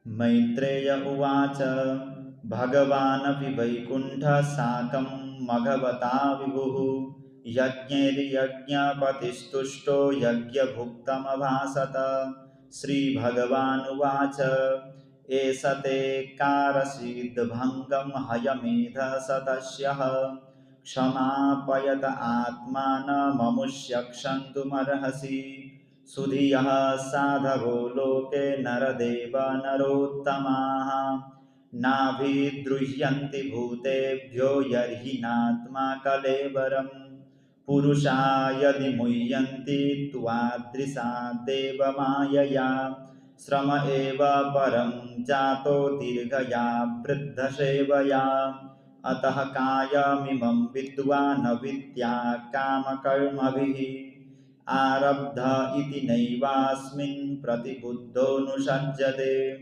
मैत्रेय उवाच भगवानपि वैकुण्ठः साकं मघवता विभुः यज्ञैर्यज्ञपतिस्तुष्टो यज्ञभुक्तमभासत। श्रीभगवानुवाच एष ते कारसीद्भङ्गं हयमेधसतस्यः क्षमापयत आत्मानममुष्य क्षन्तुमर्हसि। सुधियः साधवो लोके नरदेव नरोत्तमाः नाभिद्रुह्यन्ति भूतेभ्यो यर्हि नात्मा कलेवरम् पुरुषा यदि मुह्यन्ति त्वादृशा देवमायया श्रम एव परं जातो दीर्घया वृद्धसेवया। अतः कायमिमं विद्वान् विद्या कामकर्मभिः आरब्ध इति नैवास्मिन् प्रतिबुद्धो नुसज्जते।